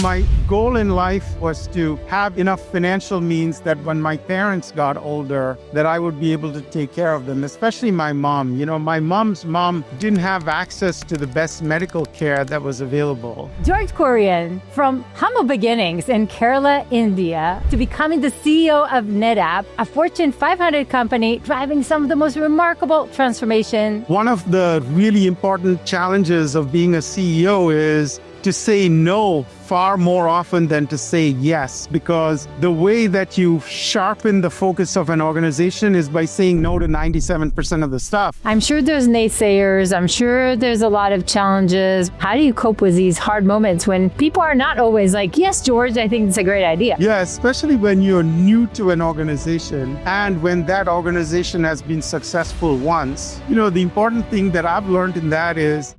my goal in life was to have enough financial means that when my parents got older, that I would be able to take care of them, especially my mom. My mom's mom didn't have access to the best medical care that was available. George Kurian, from humble beginnings in Kerala, India, to becoming the CEO of NetApp, a Fortune 500 company driving some of the most remarkable transformation. One of the really important challenges of being a CEO is to say no far more often than to say yes, because the way that you sharpen the focus of an organization is by saying no to 97% of the stuff. I'm sure there's naysayers. I'm sure there's a lot of challenges. How do you cope with these hard moments when people are not always like, yes, George, I think it's a great idea? Yeah, especially when you're new to an organization and when that organization has been successful once. The important thing that I've learned in that is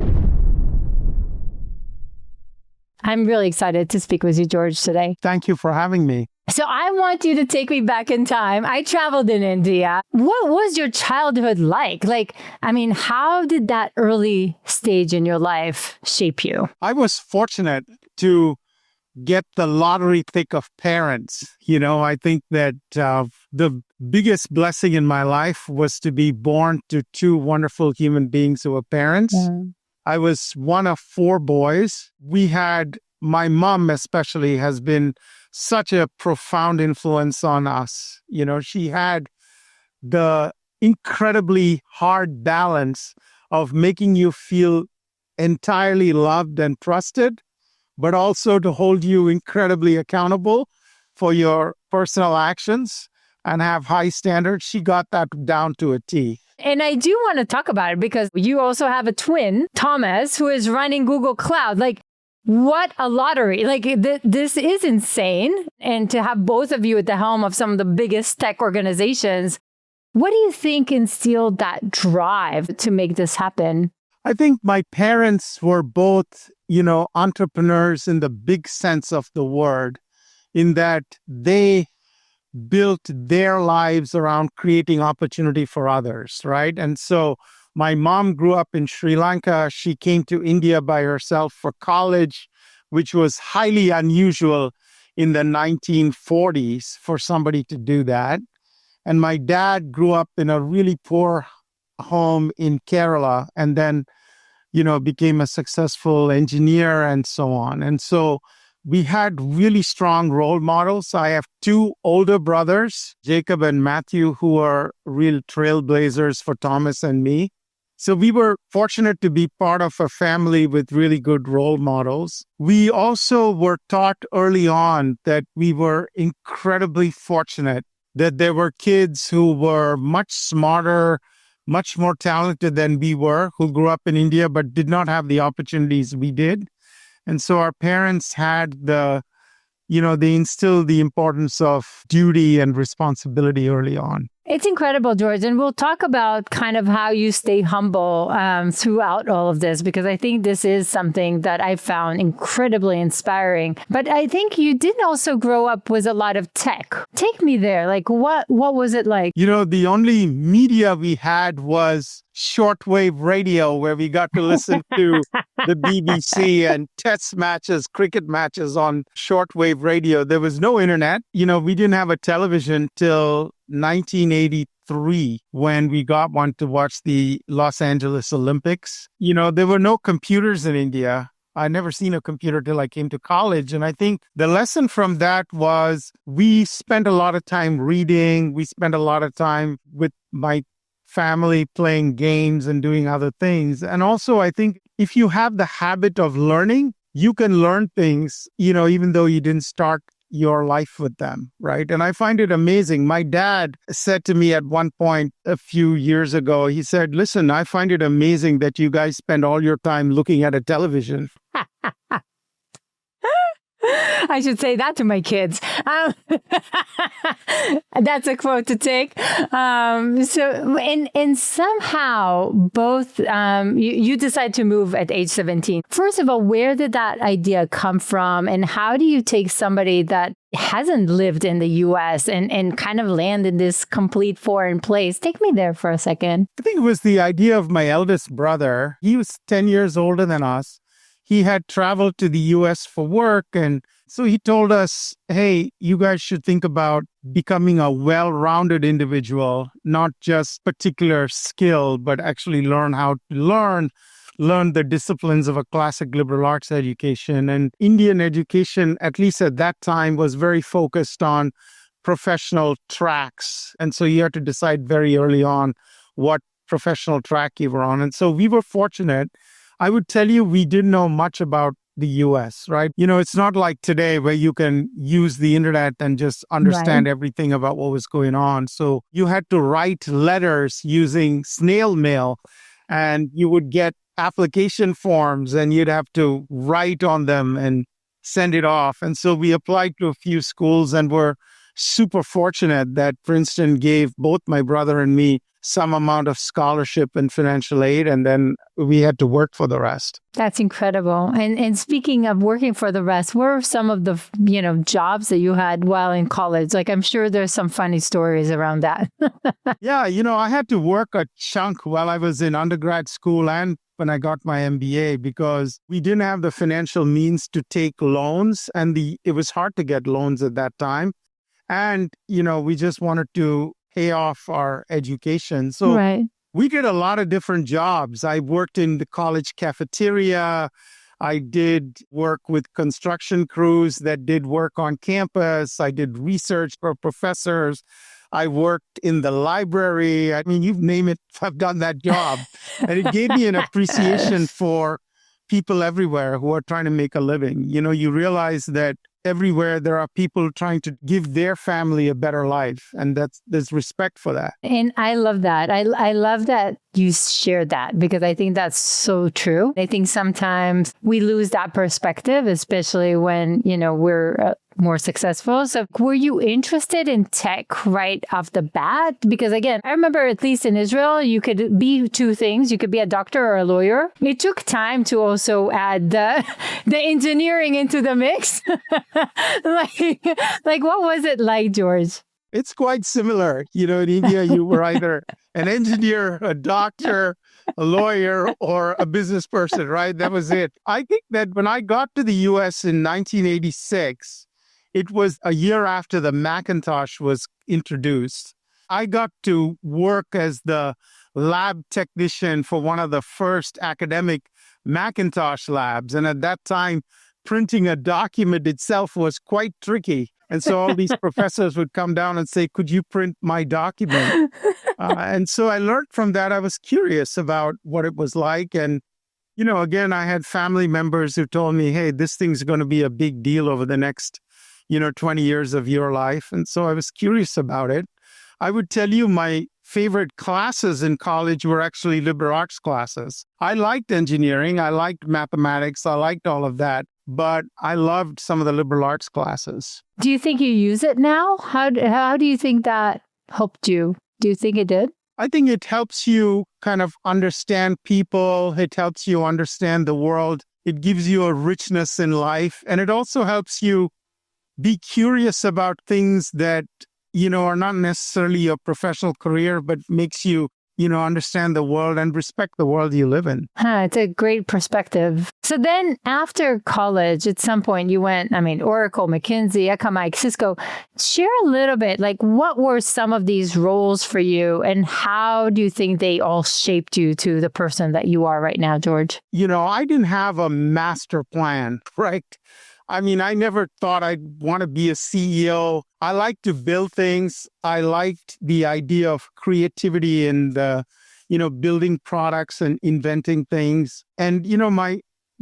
I'm really excited to speak with you, George, today. Thank you for having me. So I want you to take me back in time. I traveled in India. What was your childhood like? How did that early stage in your life shape you? I was fortunate to get the lottery pick of parents. I think that the biggest blessing in my life was to be born to two wonderful human beings who were parents. Yeah. I was one of four boys. My mom especially has been such a profound influence on us. She had the incredibly hard balance of making you feel entirely loved and trusted, but also to hold you incredibly accountable for your personal actions and have high standards. She got that down to a T. And I do want to talk about it because you also have a twin, Thomas, who is running Google Cloud. What a lottery. This is insane. And to have both of you at the helm of some of the biggest tech organizations, what do you think instilled that drive to make this happen? I think my parents were both, entrepreneurs in the big sense of the word, in that they built their lives around creating opportunity for others, right? And so my mom grew up in Sri Lanka. She came to India by herself for college, which was highly unusual in the 1940s for somebody to do that. And my dad grew up in a really poor home in Kerala and then, became a successful engineer and so on. And so we had really strong role models. I have two older brothers, Jacob and Matthew, who are real trailblazers for Thomas and me. So we were fortunate to be part of a family with really good role models. We also were taught early on that we were incredibly fortunate that there were kids who were much smarter, much more talented than we were, who grew up in India but did not have the opportunities we did. And so our parents had they instilled the importance of duty and responsibility early on. It's incredible, George. And we'll talk about kind of how you stay humble throughout all of this, because I think this is something that I found incredibly inspiring. But I think you did also grow up with a lot of tech. Take me there. What was it like? The only media we had was shortwave radio, where we got to listen to the BBC and test matches, cricket matches on shortwave radio. There was no internet. We didn't have a television till 1983 when we got one to watch the Los Angeles Olympics. There were no computers in India. I'd never seen a computer till I came to college. And I think the lesson from that was we spent a lot of time reading. We spent a lot of time with my family playing games and doing other things. And also, I think if you have the habit of learning, you can learn things, even though you didn't start your life with them, right? And I find it amazing. My dad said to me at one point a few years ago, he said, listen, I find it amazing that you guys spend all your time looking at a television. I should say that to my kids. That's a quote to take. And somehow both, you decide to move at age 17. First of all, where did that idea come from? And how do you take somebody that hasn't lived in the US and kind of land in this complete foreign place? Take me there for a second. I think it was the idea of my eldest brother. He was 10 years older than us. he had traveled to the US for work. And so he told us, hey, you guys should think about becoming a well-rounded individual, not just particular skill, but actually learn how to learn the disciplines of a classic liberal arts education. And Indian education, at least at that time, was very focused on professional tracks. And so you had to decide very early on what professional track you were on. And so we were fortunate. I would tell you, we didn't know much about the US, right? It's not like today where you can use the internet and just understand everything about what was going on. So you had to write letters using snail mail, and you would get application forms and you'd have to write on them and send it off. And so we applied to a few schools and were super fortunate that Princeton gave both my brother and me some amount of scholarship and financial aid, and then we had to work for the rest. That's incredible. And speaking of working for the rest, what are some of the jobs that you had while in college? Like, I'm sure there's some funny stories around that. Yeah, I had to work a chunk while I was in undergrad school and when I got my MBA, because we didn't have the financial means to take loans, and it was hard to get loans at that time. And, we just wanted to pay off our education. So we did a lot of different jobs. I worked in the college cafeteria. I did work with construction crews that did work on campus. I did research for professors. I worked in the library. I mean, you name it, I've done that job. And it gave me an appreciation for people everywhere who are trying to make a living. You realize that everywhere there are people trying to give their family a better life, and there's respect for that. And I love that. I love that you shared that, because I think that's so true. I think sometimes we lose that perspective, especially when we're more successful. So were you interested in tech right off the bat? Because again, I remember at least in Israel, you could be two things. You could be a doctor or a lawyer. It took time to also add the engineering into the mix. like what was it like, George? It's quite similar. In India, you were either an engineer, a doctor, a lawyer, or a business person, right? That was it. I think that when I got to the US in 1986, it was a year after the Macintosh was introduced. I got to work as the lab technician for one of the first academic Macintosh labs. And at that time, printing a document itself was quite tricky. And so all these professors would come down and say, could you print my document? And so I learned from that. I was curious about what it was like. And, again, I had family members who told me, hey, this thing's going to be a big deal over the next 20 years of your life. And so I was curious about it. I would tell you my favorite classes in college were actually liberal arts classes. I liked engineering. I liked mathematics. I liked all of that. But I loved some of the liberal arts classes. Do you think you use it now? How do you think that helped you? Do you think it did? I think it helps you kind of understand people. It helps you understand the world. It gives you a richness in life. And it also helps you be curious about things that, are not necessarily your professional career, but makes you, understand the world and respect the world you live in. It's a great perspective. So then after college, at some point you went, Oracle, McKinsey, Economic, Cisco. Share a little bit, like what were some of these roles for you and how do you think they all shaped you to the person that you are right now, George? I didn't have a master plan, right? I never thought I'd want to be a CEO. I like to build things. I liked the idea of creativity and, building products and inventing things. And, my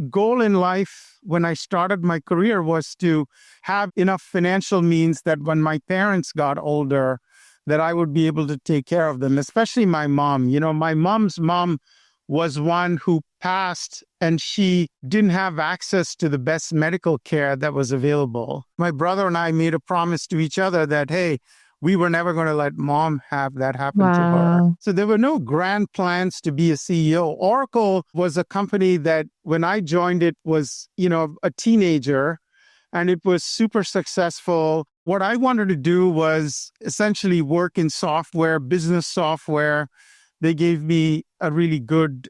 goal in life when I started my career was to have enough financial means that when my parents got older, that I would be able to take care of them, especially my mom. My mom's mom was one who passed and she didn't have access to the best medical care that was available. My brother and I made a promise to each other that, hey, we were never going to let mom have that happen to her. So there were no grand plans to be a CEO. Oracle was a company that when I joined it was, a teenager, and it was super successful. What I wanted to do was essentially work in software, business software. They gave me a really good,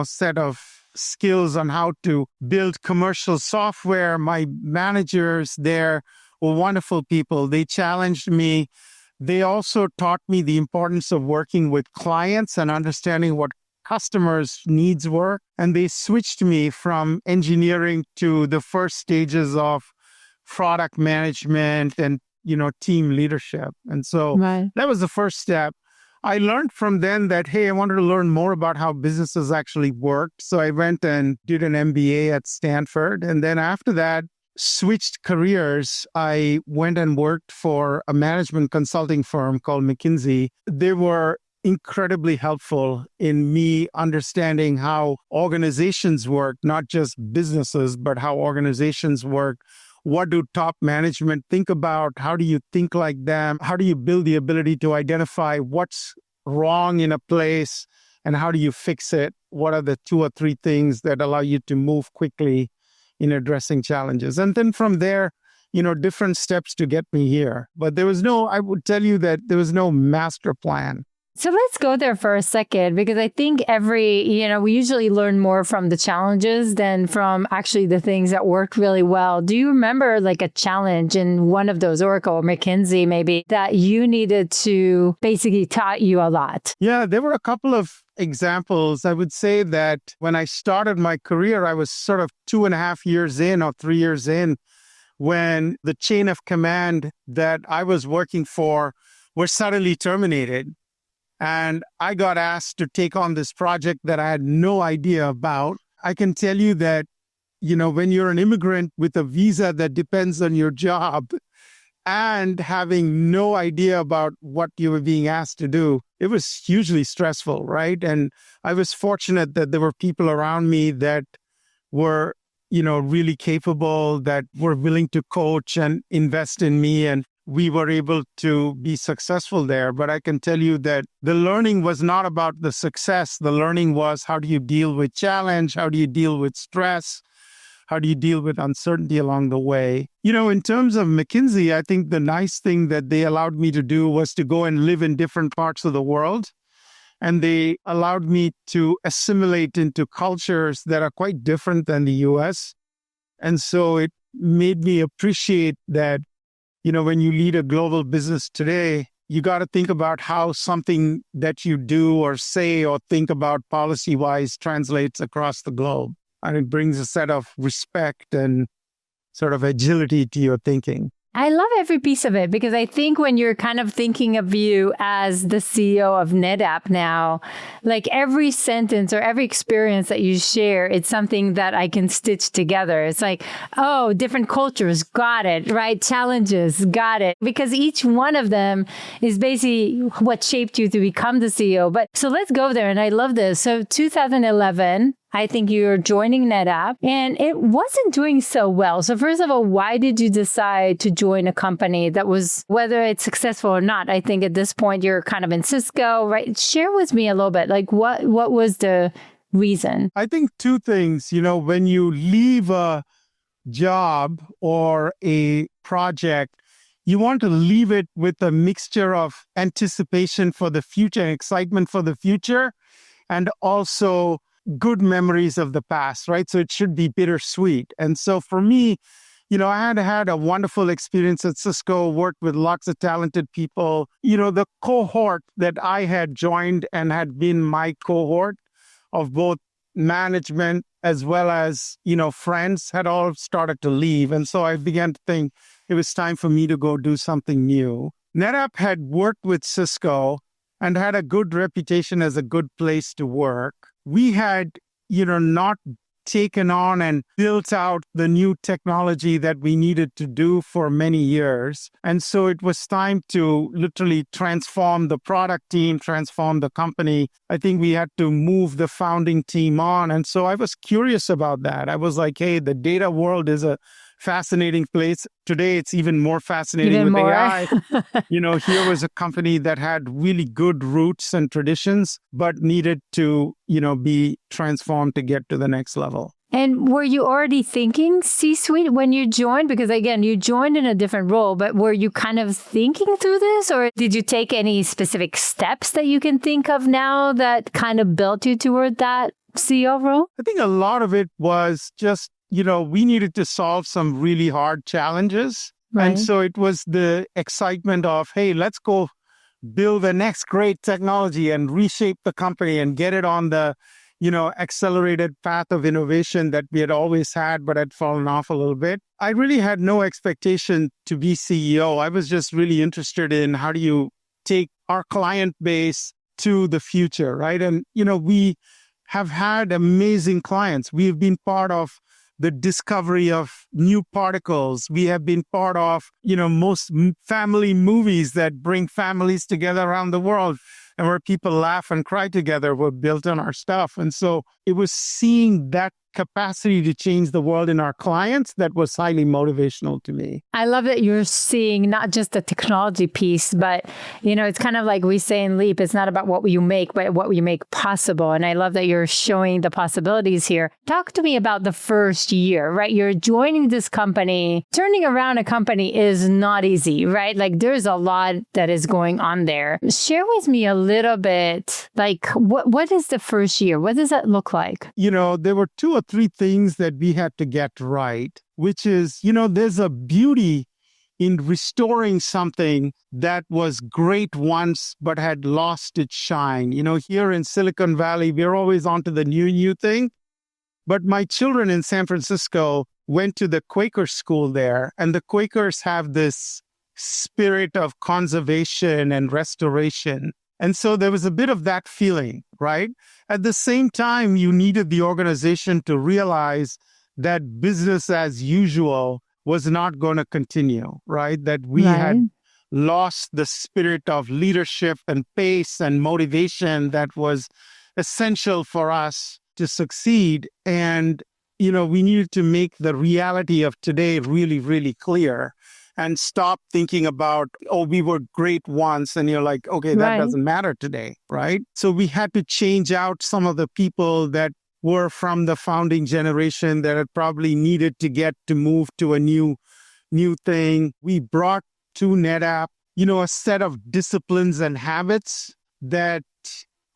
set of skills on how to build commercial software. My managers there were wonderful people. They challenged me. They also taught me the importance of working with clients and understanding what customers' needs were. And they switched me from engineering to the first stages of product management and, team leadership. And so that was the first step. I learned from then that, hey, I wanted to learn more about how businesses actually worked. So I went and did an MBA at Stanford. And then after that, switched careers. I went and worked for a management consulting firm called McKinsey. They were incredibly helpful in me understanding how organizations work, not just businesses, but how organizations work. What do top management think about? How do you think like them? How do you build the ability to identify what's wrong in a place and how do you fix it? What are the 2 or 3 things that allow you to move quickly in addressing challenges? And then from there, different steps to get me here. But I would tell you that there was no master plan. So let's go there for a second, because I think we usually learn more from the challenges than from actually the things that worked really well. Do you remember like a challenge in one of those, Oracle or McKinsey maybe, that you needed to basically taught you a lot? Yeah, there were a couple of examples. I would say that when I started my career, I was sort of 2.5 years in or 3 years in when the chain of command that I was working for was suddenly terminated. And I got asked to take on this project that I had no idea about. I can tell you that, when you're an immigrant with a visa that depends on your job and having no idea about what you were being asked to do, it was hugely stressful, right? And I was fortunate that there were people around me that were, really capable, that were willing to coach and invest in me. And we were able to be successful there. But I can tell you that the learning was not about the success. The learning was, how do you deal with challenge? How do you deal with stress? How do you deal with uncertainty along the way? In terms of McKinsey, I think the nice thing that they allowed me to do was to go and live in different parts of the world. And they allowed me to assimilate into cultures that are quite different than the US. And so it made me appreciate that when you lead a global business today, you got to think about how something that you do or say or think about policy-wise translates across the globe. And it brings a set of respect and sort of agility to your thinking. I love every piece of it, because I think when you're kind of thinking of you as the CEO of NetApp now, like every sentence or every experience that you share, it's something that I can stitch together. It's like, oh, different cultures, got it, right? Challenges, got it. Because each one of them is basically what shaped you to become the CEO. But so let's go there. And I love this. So 2011, I think you're joining NetApp and it wasn't doing so well. So first of all, why did you decide to join a company that was, whether it's successful or not? I think at this point you're kind of in Cisco, right? Share with me a little bit, like what was the reason? I think 2 things. When you leave a job or a project, you want to leave it with a mixture of anticipation for the future and excitement for the future, and also good memories of the past, right? So it should be bittersweet. And so for me, I had a wonderful experience at Cisco, worked with lots of talented people. The cohort that I had joined and had been my cohort of both management as well as, friends had all started to leave. And so I began to think it was time for me to go do something new. NetApp had worked with Cisco and had a good reputation as a good place to work. We had, not taken on and built out the new technology that we needed to do for many years. And so it was time to literally transform the product team, transform the company. I think we had to move the founding team on. And so I was curious about that. I was like, hey, the data world is a fascinating place. Today, it's even more fascinating with AI. Here was a company that had really good roots and traditions, but needed to, be transformed to get to the next level. And were you already thinking C-suite when you joined? Because again, you joined in a different role, but were you kind of thinking through this? Or did you take any specific steps that you can think of now that kind of built you toward that? CEO role? I think a lot of it was just, we needed to solve some really hard challenges. Right. And so it was the excitement of, hey, let's go build the next great technology and reshape the company and get it on the, accelerated path of innovation that we had always had, but had fallen off a little bit. I really had no expectation to be CEO. I was just really interested in how do you take our client base to the future, right? And, we have had amazing clients. We've been part of the discovery of new particles. We have been part of, most family movies that bring families together around the world and where people laugh and cry together were built on our stuff. And so it was seeing that capacity to change the world in our clients that was highly motivational to me. I love that you're seeing not just the technology piece, but, it's kind of like we say in Leap, it's not about what you make, but what you make possible. And I love that you're showing the possibilities here. Talk to me about the first year, right? You're joining this company. Turning around a company is not easy, right? Like there's a lot that is going on there. Share with me a little bit, like what is the first year? What does that look like? There were 2 or 3 things that we had to get right, which is, there's a beauty in restoring something that was great once, but had lost its shine. Here in Silicon Valley, we're always onto the new thing. But my children in San Francisco went to the Quaker school there, and the Quakers have this spirit of conservation and restoration. And so there was a bit of that feeling, right? At the same time, you needed the organization to realize that business as usual was not going to continue, right? That we had lost the spirit of leadership and pace and motivation that was essential for us to succeed. And, we needed to make the reality of today really, really clear and stop thinking about, we were great once. And you're like, okay, that doesn't matter today, right? So we had to change out some of the people that were from the founding generation that had probably needed to get to move to a new thing. We brought to NetApp, a set of disciplines and habits that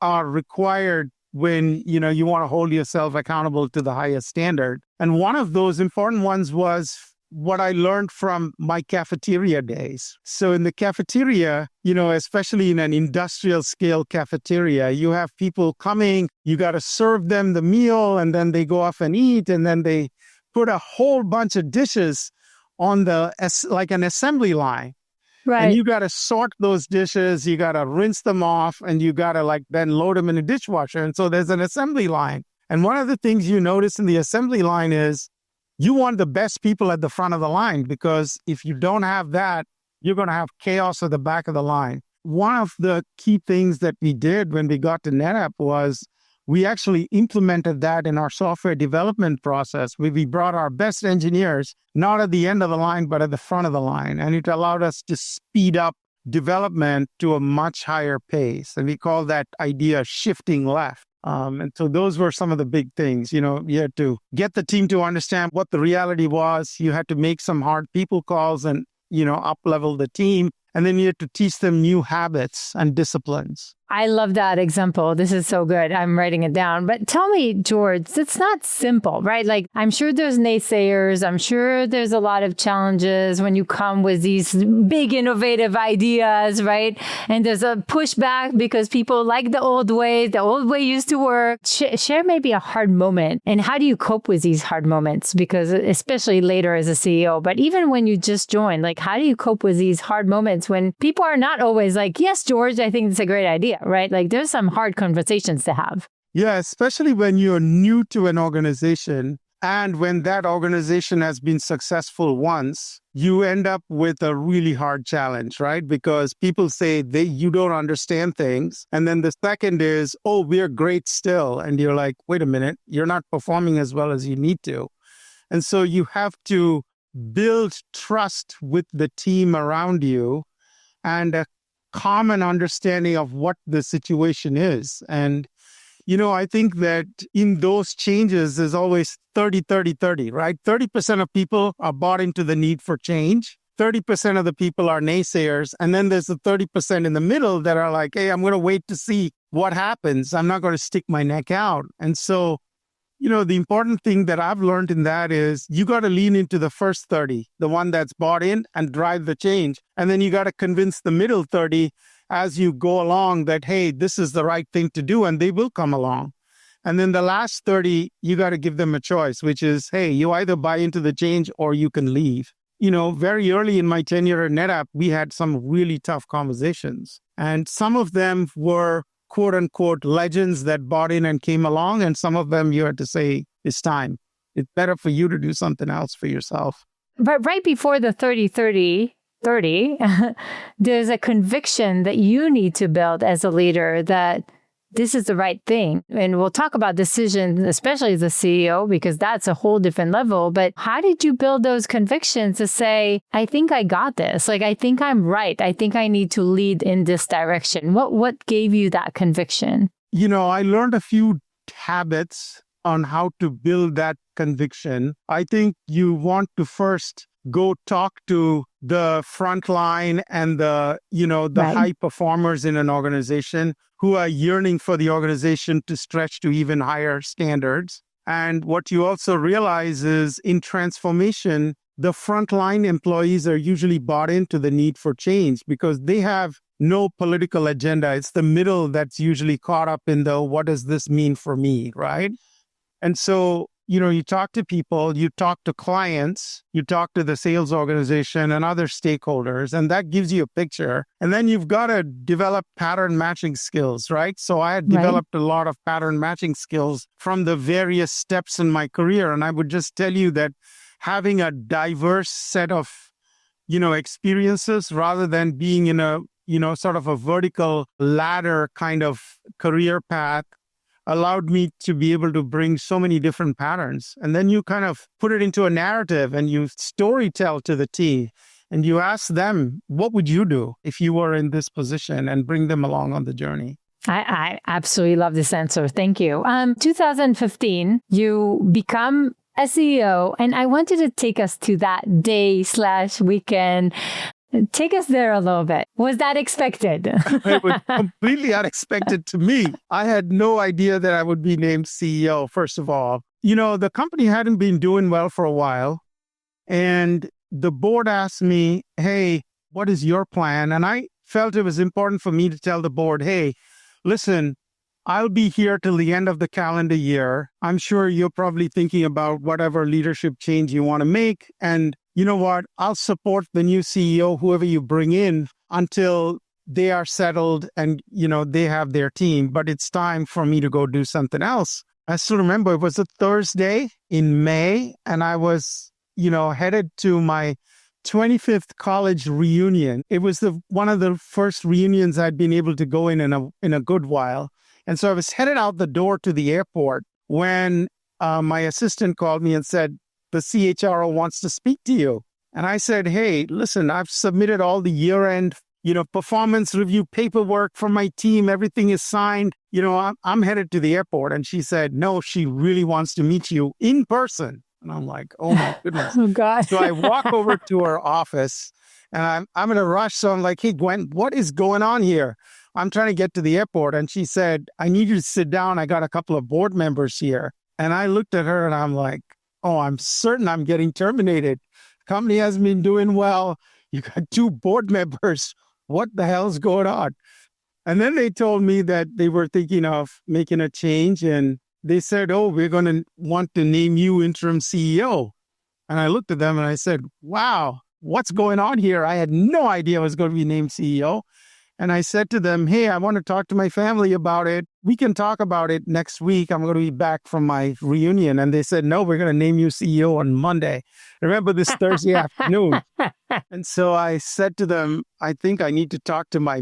are required when, you want to hold yourself accountable to the highest standard. And one of those important ones was what I learned from my cafeteria days. So in the cafeteria, especially in an industrial scale cafeteria, you have people coming, you got to serve them the meal, and then they go off and eat, and then they put a whole bunch of dishes on like an assembly line. Right. And you got to sort those dishes, you got to rinse them off, and you got to then load them in a dishwasher. And so there's an assembly line. And one of the things you notice in the assembly line is you want the best people at the front of the line, because if you don't have that, you're going to have chaos at the back of the line. One of the key things that we did when we got to NetApp was we actually implemented that in our software development process, where we brought our best engineers, not at the end of the line, but at the front of the line. And it allowed us to speed up development to a much higher pace. And we call that idea shifting left. And so those were some of the big things. You had to get the team to understand what the reality was. You had to make some hard people calls and, up-level the team. And then you had to teach them new habits and disciplines. I love that example. This is so good. I'm writing it down. But tell me, George, it's not simple, right? Like, I'm sure there's naysayers. I'm sure there's a lot of challenges when you come with these big innovative ideas, right? And there's a pushback because people like the old way. The old way used to work. Share maybe a hard moment. And how do you cope with these hard moments? Because especially later as a CEO, but even when you just joined, like, how do you cope with these hard moments when people are not always like, yes, George, I think it's a great idea, right? Like there's some hard conversations to have. Yeah, especially when you're new to an organization and when that organization has been successful once, you end up with a really hard challenge, right? Because people say you don't understand things. And then the second is, we're great still. And you're like, wait a minute, you're not performing as well as you need to. And so you have to build trust with the team around you and a common understanding of what the situation is. And, I think that in those changes, there's always 30, 30, 30, right? 30% of people are bought into the need for change. 30% of the people are naysayers. And then there's the 30% in the middle that are like, hey, I'm going to wait to see what happens. I'm not going to stick my neck out. And so, the important thing that I've learned in that is you got to lean into the first 30, the one that's bought in and drive the change. And then you got to convince the middle 30 as you go along that, hey, this is the right thing to do, and they will come along. And then the last 30, you got to give them a choice, which is, hey, you either buy into the change or you can leave. Very early in my tenure at NetApp, we had some really tough conversations. And some of them were quote unquote legends that bought in and came along. And some of them you had to say, it's time. It's better for you to do something else for yourself. But right before the 30, there's a conviction that you need to build as a leader that this is the right thing. And we'll talk about decisions, especially as a CEO, because that's a whole different level. But how did you build those convictions to say, I think I got this. I think I'm right. I think I need to lead in this direction. What gave you that conviction? I learned a few habits on how to build that conviction. I think you want to first go talk to the front line and the Right. high performers in an organization who are yearning for the organization to stretch to even higher standards. And what you also realize is in transformation, the frontline employees are usually bought into the need for change because they have no political agenda. It's the middle that's usually caught up in the, what does this mean for me, right? And so, you talk to people, you talk to clients, you talk to the sales organization and other stakeholders, and that gives you a picture. And then you've got to develop pattern matching skills, right? So I had developed a lot of pattern matching skills from the various steps in my career. And I would just tell you that having a diverse set of, experiences rather than being in a, sort of a vertical ladder kind of career path allowed me to be able to bring so many different patterns. And then you kind of put it into a narrative and you story tell to the team and you ask them, what would you do if you were in this position, and bring them along on the journey. I absolutely love this answer. Thank you. 2015, you become a CEO, and I wanted to take us to that day/weekend. Take us there a little bit. Was that expected? It was completely unexpected to me. I had no idea that I would be named CEO, first of all. The company hadn't been doing well for a while. And the board asked me, hey, what is your plan? And I felt it was important for me to tell the board, hey, listen, I'll be here till the end of the calendar year. I'm sure you're probably thinking about whatever leadership change you want to make. And you know what? I'll support the new CEO, whoever you bring in, until they are settled and, they have their team. But it's time for me to go do something else. I still remember it was a Thursday in May, and I was, headed to my 25th college reunion. It was one of the first reunions I'd been able to go in a good while. And so I was headed out the door to the airport when my assistant called me and said, the CHRO wants to speak to you. And I said, hey, listen, I've submitted all the year-end, performance review paperwork for my team. Everything is signed. I'm headed to the airport. And she said, no, she really wants to meet you in person. And I'm like, oh my goodness. Oh, God. So I walk over to her office and I'm in a rush. So I'm like, hey, Gwen, what is going on here? I'm trying to get to the airport. And she said, I need you to sit down. I got a couple of board members here. And I looked at her and I'm like, oh, I'm certain I'm getting terminated. Company hasn't been doing well. You got 2 board members. What the hell's going on? And then they told me that they were thinking of making a change. And they said, oh, we're going to want to name you interim CEO. And I looked at them and I said, wow, what's going on here? I had no idea I was going to be named CEO. And I said to them, hey, I want to talk to my family about it. We can talk about it next week. I'm going to be back from my reunion. And they said, no, we're going to name you CEO on Monday. Remember this Thursday afternoon. And so I said to them, I think I need to talk to my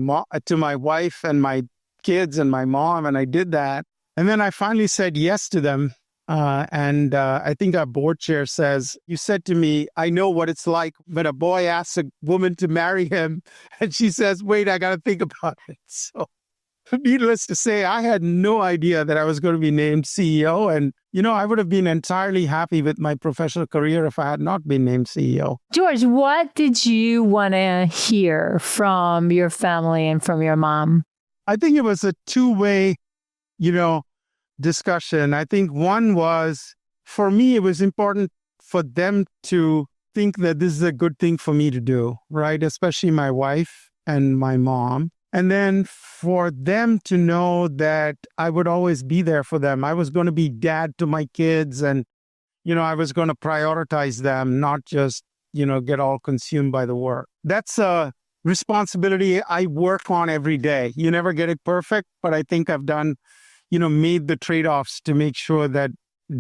wife and my kids and my mom. And I did that. And then I finally said yes to them. And I think our board chair says, you said to me, I know what it's like when a boy asks a woman to marry him. And she says, wait, I got to think about it. So needless to say, I had no idea that I was going to be named CEO. And, I would have been entirely happy with my professional career if I had not been named CEO. George, what did you want to hear from your family and from your mom? I think it was a two-way, discussion. I think one was, for me, it was important for them to think that this is a good thing for me to do, right? Especially my wife and my mom. And then for them to know that I would always be there for them. I was going to be dad to my kids and, I was going to prioritize them, not just, get all consumed by the work. That's a responsibility I work on every day. You never get it perfect, but I think I've done, made the trade-offs to make sure that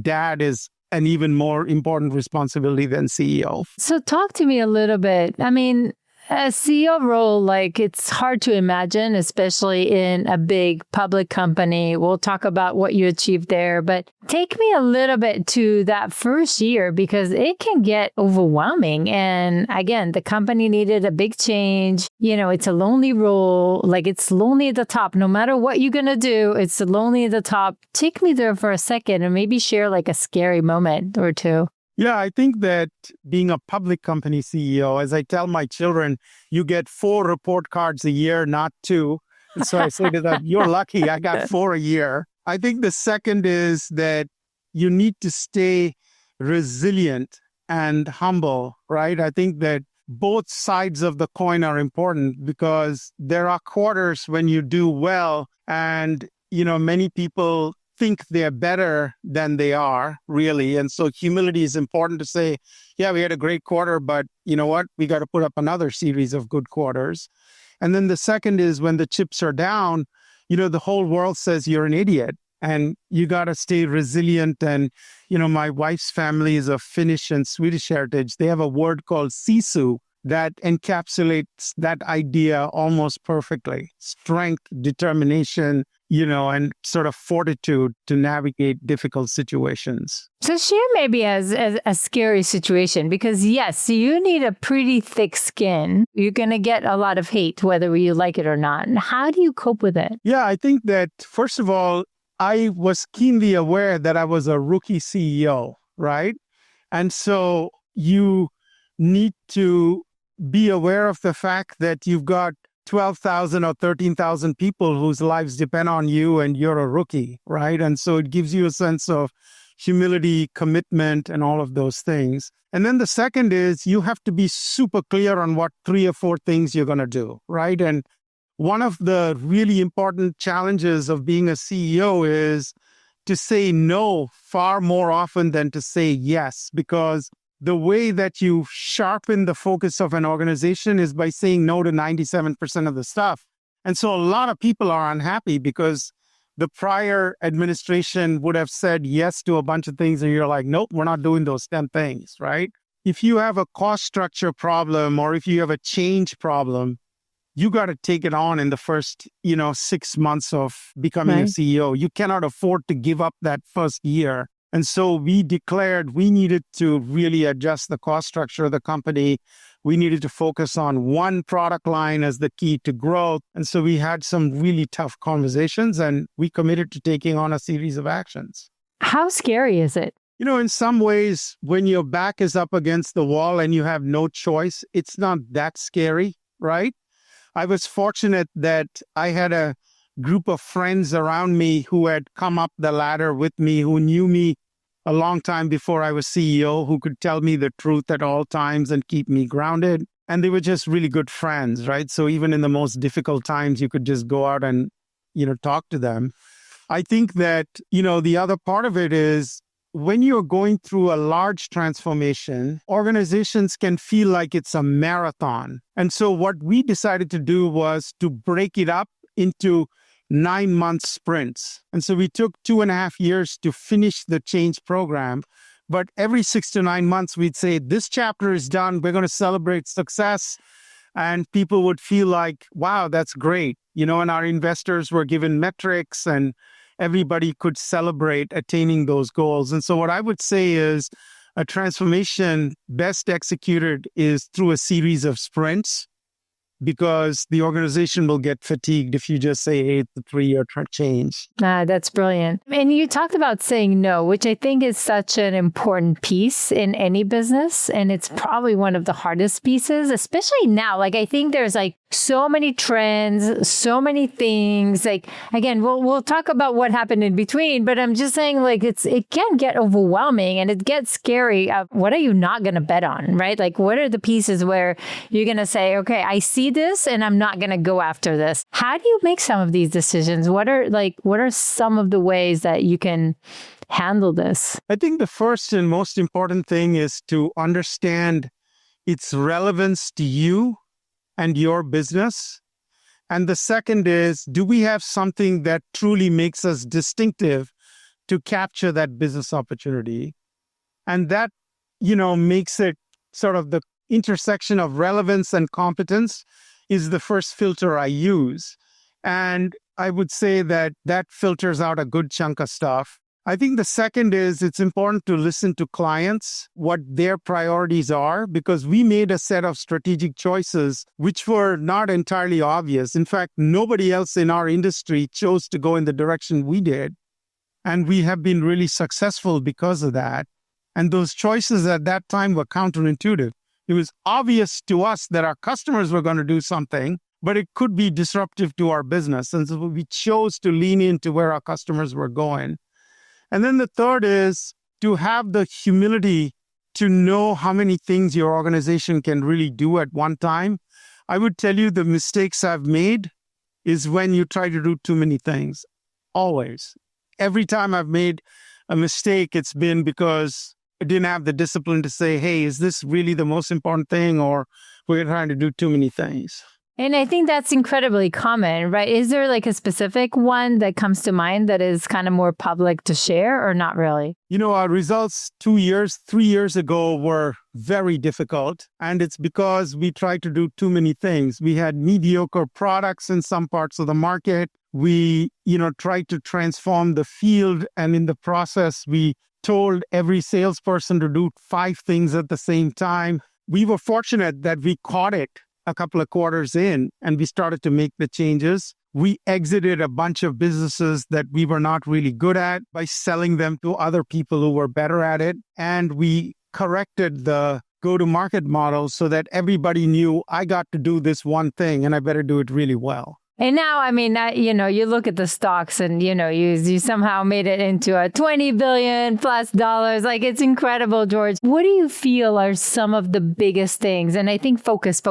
dad is an even more important responsibility than CEO. So talk to me a little bit. I mean, a CEO role, it's hard to imagine, especially in a big public company. We'll talk about what you achieved there, but take me a little bit to that first year because it can get overwhelming. And again, the company needed a big change. It's a lonely role. It's lonely at the top. No matter what you're going to do, it's lonely at the top. Take me there for a second and maybe share a scary moment or two. Yeah, I think that being a public company CEO, as I tell my children, you get 4 report cards a year, not 2. And so I say to them, you're lucky, I got 4 a year. I think the second is that you need to stay resilient and humble, right? I think that both sides of the coin are important because there are quarters when you do well and, many people think they're better than they are, really. And so humility is important to say, yeah, we had a great quarter, but you know what? We got to put up another series of good quarters. And then the second is when the chips are down, the whole world says you're an idiot and you got to stay resilient. And, my wife's family is of Finnish and Swedish heritage. They have a word called sisu that encapsulates that idea almost perfectly. Strength, determination, and sort of fortitude to navigate difficult situations. So share maybe as a scary situation, because yes, you need a pretty thick skin. You're going to get a lot of hate, whether you like it or not. And how do you cope with it? Yeah, I think that, first of all, I was keenly aware that I was a rookie CEO, right? And so you need to be aware of the fact that you've got 12,000 or 13,000 people whose lives depend on you and you're a rookie, right? And so it gives you a sense of humility, commitment, and all of those things. And then the second is you have to be super clear on what 3 or 4 things you're going to do, right? And one of the really important challenges of being a CEO is to say no far more often than to say yes, because the way that you sharpen the focus of an organization is by saying no to 97% of the stuff. And so a lot of people are unhappy because the prior administration would have said yes to a bunch of things and you're like, nope, we're not doing those 10 things, right? If you have a cost structure problem or if you have a change problem, you got to take it on in the first, 6 months of becoming a CEO. You cannot afford to give up that first year. And so we declared we needed to really adjust the cost structure of the company. We needed to focus on one product line as the key to growth. And so we had some really tough conversations and we committed to taking on a series of actions. How scary is it? In some ways, when your back is up against the wall and you have no choice, it's not that scary, right? I was fortunate that I had a group of friends around me who had come up the ladder with me, who knew me a long time before I was CEO, who could tell me the truth at all times and keep me grounded. And they were just really good friends, right? So even in the most difficult times, you could just go out and, talk to them. I think that, the other part of it is when you're going through a large transformation, organizations can feel like it's a marathon. And so what we decided to do was to break it up into 9-month sprints. And so we took 2.5 years to finish the change program. But every 6 to 9 months, we'd say, this chapter is done. We're going to celebrate success. And people would feel like, wow, that's great. And our investors were given metrics and everybody could celebrate attaining those goals. And so what I would say is a transformation best executed is through a series of sprints. because the organization will get fatigued if you just say, hey, it's a 3-year change. That's brilliant. And you talked about saying no, which I think is such an important piece in any business. And it's probably one of the hardest pieces, especially now. Like, I think there's like so many trends, so many things. Like, again, we'll talk about what happened in between, but I'm just saying, like, it can get overwhelming and it gets scary. What are you not going to bet on, right? Like, what are the pieces where you're going to say, okay, I see this and I'm not going to go after this? How do you make some of these decisions? What are some of the ways that you can handle this? I think the first and most important thing is to understand its relevance to you and your business. And the second is, do we have something that truly makes us distinctive to capture that business opportunity? And that, makes it sort of the intersection of relevance and competence is the first filter I use. And I would say that filters out a good chunk of stuff. I think the second is it's important to listen to clients, what their priorities are, because we made a set of strategic choices which were not entirely obvious. In fact, nobody else in our industry chose to go in the direction we did. And we have been really successful because of that. And those choices at that time were counterintuitive. It was obvious to us that our customers were going to do something, but it could be disruptive to our business. And so we chose to lean into where our customers were going. And then the third is to have the humility to know how many things your organization can really do at one time. I would tell you the mistakes I've made is when you try to do too many things. Always. Every time I've made a mistake, it's been because I didn't have the discipline to say, hey, is this really the most important thing, or we're trying to do too many things? And I think that's incredibly common, right? Is there like a specific one that comes to mind that is kind of more public to share, or not really? Our results 3 years ago were very difficult. And it's because we tried to do too many things. We had mediocre products in some parts of the market. We, tried to transform the field. And in the process, we told every salesperson to do 5 things at the same time. We were fortunate that we caught it a couple of quarters in, and we started to make the changes. We exited a bunch of businesses that we were not really good at by selling them to other people who were better at it. And we corrected the go-to-market model so that everybody knew I got to do this one thing and I better do it really well. And now, I mean, you look at the stocks and, you somehow made it into a $20 billion plus dollars. Like, it's incredible, George. What do you feel are some of the biggest things? And I think focus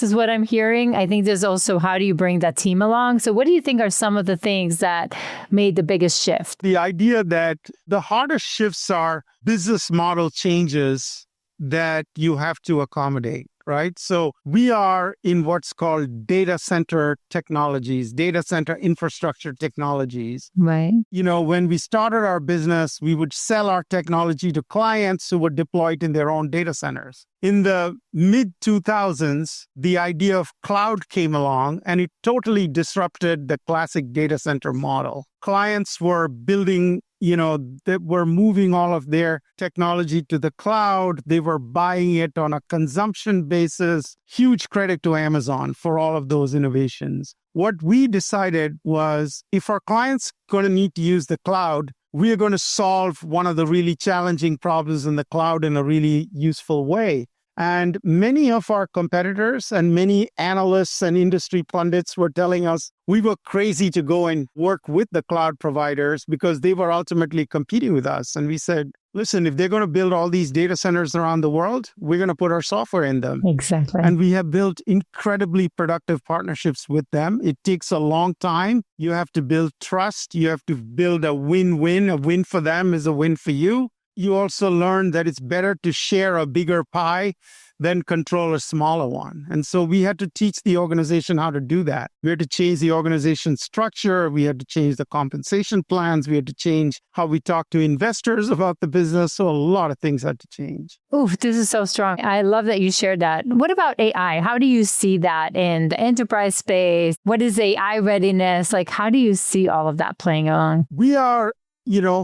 is what I'm hearing. I think there's also, how do you bring that team along? So what do you think are some of the things that made the biggest shift? The idea that the hardest shifts are business model changes that you have to accommodate. Right? So we are in what's called data center technologies, data center infrastructure technologies. Right. When we started our business, we would sell our technology to clients who would deploy it in their own data centers. In the mid-2000s, the idea of cloud came along and it totally disrupted the classic data center model. Clients were building they were moving all of their technology to the cloud. They were buying it on a consumption basis. Huge credit to Amazon for all of those innovations. What we decided was, if our clients going to need to use the cloud, we are going to solve one of the really challenging problems in the cloud in a really useful way. And many of our competitors and many analysts and industry pundits were telling us we were crazy to go and work with the cloud providers because they were ultimately competing with us. And we said, listen, if they're going to build all these data centers around the world, we're going to put our software in them. Exactly. And we have built incredibly productive partnerships with them. It takes a long time. You have to build trust. You have to build a win-win. A win for them is a win for you. You also learn that it's better to share a bigger pie than control a smaller one. And so we had to teach the organization how to do that. We had to change the organization structure. We had to change the compensation plans. We had to change how we talk to investors about the business. So a lot of things had to change. Oof, this is so strong. I love that you shared that. What about AI? How do you see that in the enterprise space? What is AI readiness? Like, how do you see all of that playing along? We are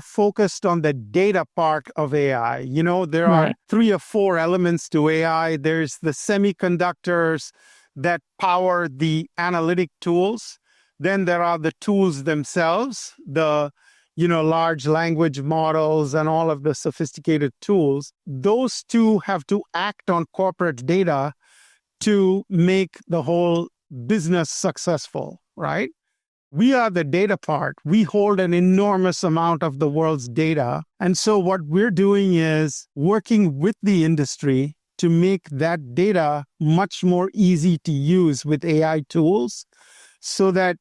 focused on the data part of AI. There are 3 or 4 elements to AI. There's the semiconductors, that power the analytic tools. Then there are the tools themselves, the large language models and all of the sophisticated tools. Those two have to act on corporate data to make the whole business successful, right? We are the data part. We hold an enormous amount of the world's data. And so what we're doing is working with the industry to make that data much more easy to use with AI tools so that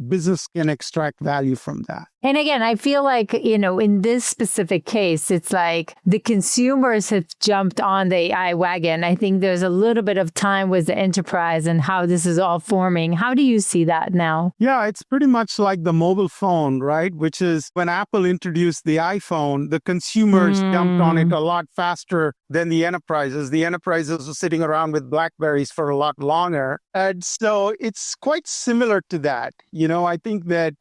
business can extract value from that. And again, I feel like, in this specific case, it's like the consumers have jumped on the AI wagon. I think there's a little bit of time with the enterprise and how this is all forming. How do you see that now? Yeah, it's pretty much like the mobile phone, right? Which is when Apple introduced the iPhone, the consumers jumped on it a lot faster than the enterprises. The enterprises were sitting around with BlackBerries for a lot longer. And so it's quite similar to that. I think that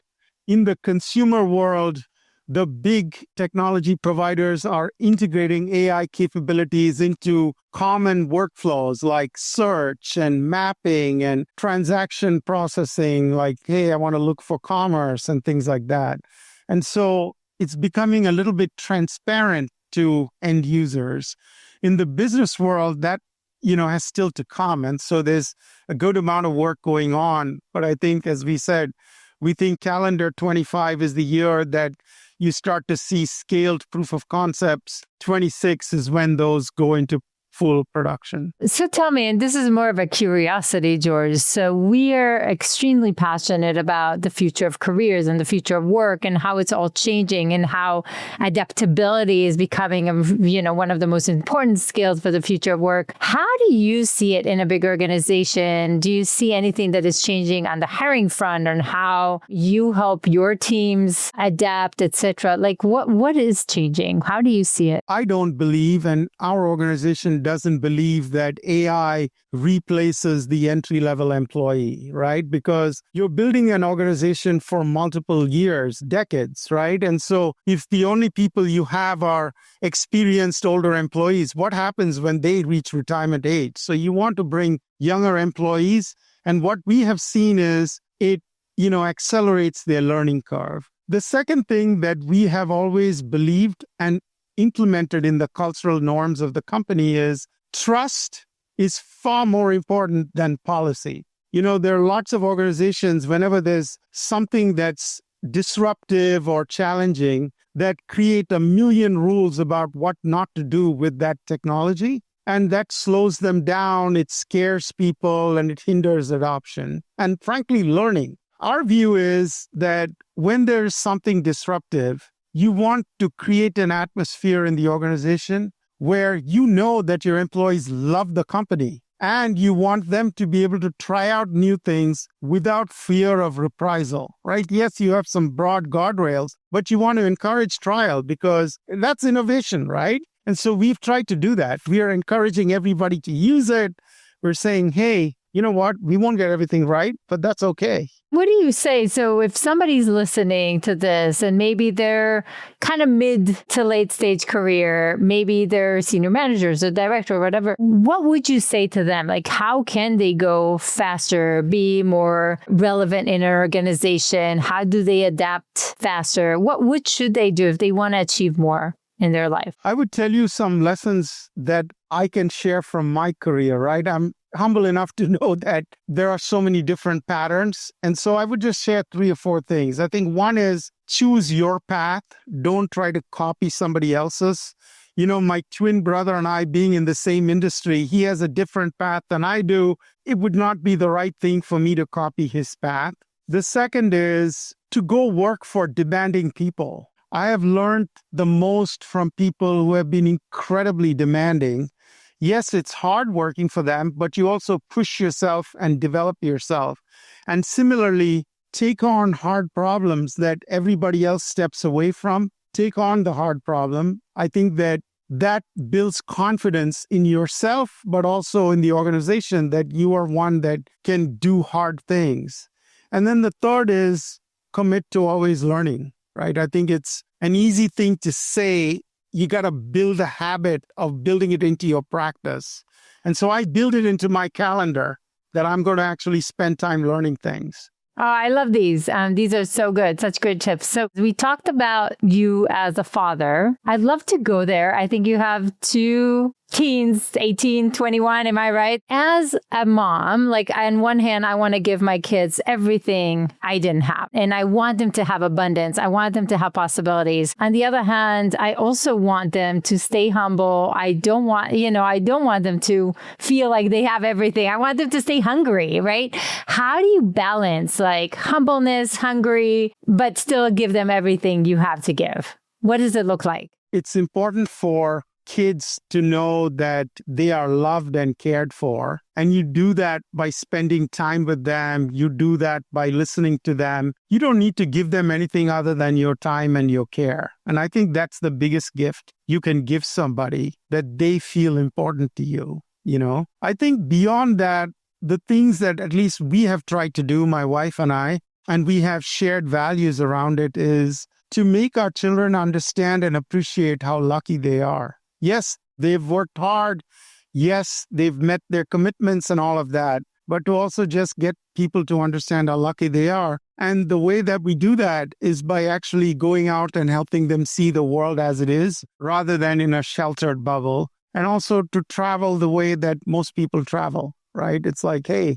in the consumer world, the big technology providers are integrating AI capabilities into common workflows like search and mapping and transaction processing, like, hey, I want to look for commerce and things like that. And so it's becoming a little bit transparent to end users. In the business world, that has still to come. And so there's a good amount of work going on. But I think, as we said, we think calendar 25 is the year that you start to see scaled proof of concepts. 26 is when those go into full production. So tell me, and this is more of a curiosity, George. So we are extremely passionate about the future of careers and the future of work and how it's all changing and how adaptability is becoming, one of the most important skills for the future of work. How do you see it in a big organization? Do you see anything that is changing on the hiring front on how you help your teams adapt, et cetera? Like what is changing? How do you see it? I don't believe, and our organization doesn't believe, that AI replaces the entry-level employee, right? Because you're building an organization for multiple years, decades, right? And so if the only people you have are experienced older employees, what happens when they reach retirement age? So you want to bring younger employees. And what we have seen is it, accelerates their learning curve. The second thing that we have always believed and implemented in the cultural norms of the company is trust is far more important than policy. There are lots of organizations, whenever there's something that's disruptive or challenging, that create a million rules about what not to do with that technology. And that slows them down, it scares people, and it hinders adoption. And frankly, learning. Our view is that when there's something disruptive, you want to create an atmosphere in the organization where that your employees love the company, and you want them to be able to try out new things without fear of reprisal, right? Yes, you have some broad guardrails, but you want to encourage trial because that's innovation, right? And so we've tried to do that. We are encouraging everybody to use it. We're saying, hey, you know what? We won't get everything right, but that's okay. What do you say? So if somebody's listening to this and maybe they're kind of mid to late stage career, maybe they're senior managers or director or whatever, what would you say to them? Like, how can they go faster, be more relevant in an organization? How do they adapt faster? What should they do if they want to achieve more in their life? I would tell you some lessons that I can share from my career, right? I'm humble enough to know that there are so many different patterns. And so I would just share 3 or 4 things. I think one is choose your path. Don't try to copy somebody else's. My twin brother and I, being in the same industry, he has a different path than I do. It would not be the right thing for me to copy his path. The second is to go work for demanding people. I have learned the most from people who have been incredibly demanding. Yes, it's hard working for them, but you also push yourself and develop yourself. And similarly, take on hard problems that everybody else steps away from. Take on the hard problem. I think that builds confidence in yourself, but also in the organization that you are one that can do hard things. And then the third is commit to always learning, right? I think it's an easy thing to say. You got to build a habit of building it into your practice. And so I build it into my calendar. that I'm going to actually spend time learning things. Oh, I love these. These are so good. Such good tips. So we talked about you as a father. I'd love to go there. I think you have 2 teens, 18, 21. Am I right? As a mom, like on one hand, I want to give my kids everything I didn't have. And I want them to have abundance. I want them to have possibilities. On the other hand, I also want them to stay humble. I don't want them to feel like they have everything. I want them to stay hungry, right? How do you balance like humbleness, hungry, but still give them everything you have to give? What does it look like? It's important for kids to know that they are loved and cared for. And you do that by spending time with them. You do that by listening to them. You don't need to give them anything other than your time and your care. And I think that's the biggest gift you can give somebody, that they feel important to you. I think beyond that, the things that at least we have tried to do, my wife and I, and we have shared values around it, is to make our children understand and appreciate how lucky they are. Yes, they've worked hard. Yes, they've met their commitments and all of that, but to also just get people to understand how lucky they are. And the way that we do that is by actually going out and helping them see the world as it is, rather than in a sheltered bubble. And also to travel the way that most people travel, right? It's like, hey,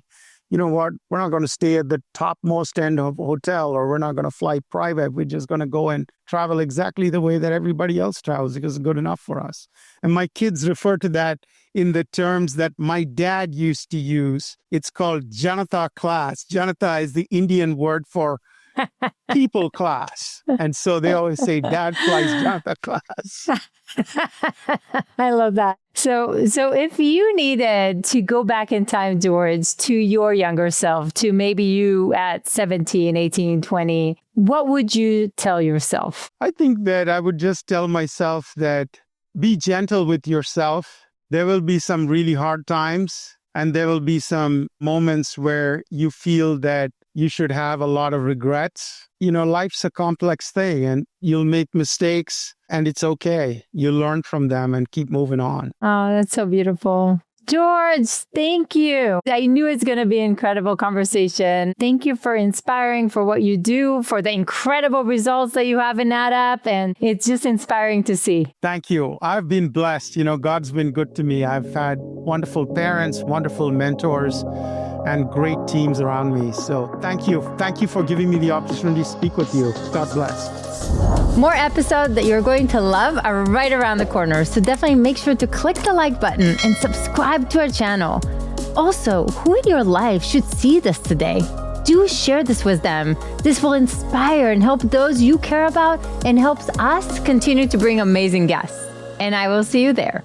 you know what? We're not going to stay at the topmost end of a hotel, or we're not going to fly private. We're just going to go and travel exactly the way that everybody else travels because it's good enough for us. And my kids refer to that in the terms that my dad used to use. It's called Janata class. Janata is the Indian word for people class. And so they always say, Dad flies Janata class. I love that. So if you needed to go back in time, George, to your younger self, to maybe you at 17, 18, 20, what would you tell yourself? I think that I would just tell myself that be gentle with yourself. There will be some really hard times, and there will be some moments where you feel that you should have a lot of regrets. Life's a complex thing, and you'll make mistakes, and it's okay. You learn from them and keep moving on. Oh, that's so beautiful. George, thank you. I knew it's going to be an incredible conversation. Thank you for inspiring, for what you do, for the incredible results that you have in NetApp. And it's just inspiring to see. Thank you. I've been blessed. God's been good to me. I've had wonderful parents, wonderful mentors, and great teams around me. So thank you. Thank you for giving me the opportunity to speak with you. God bless. More episodes that you're going to love are right around the corner, so definitely make sure to click the like button and subscribe to our channel. Also, who in your life should see this today? Do share this with them. This will inspire and help those you care about and helps us continue to bring amazing guests. And I will see you there.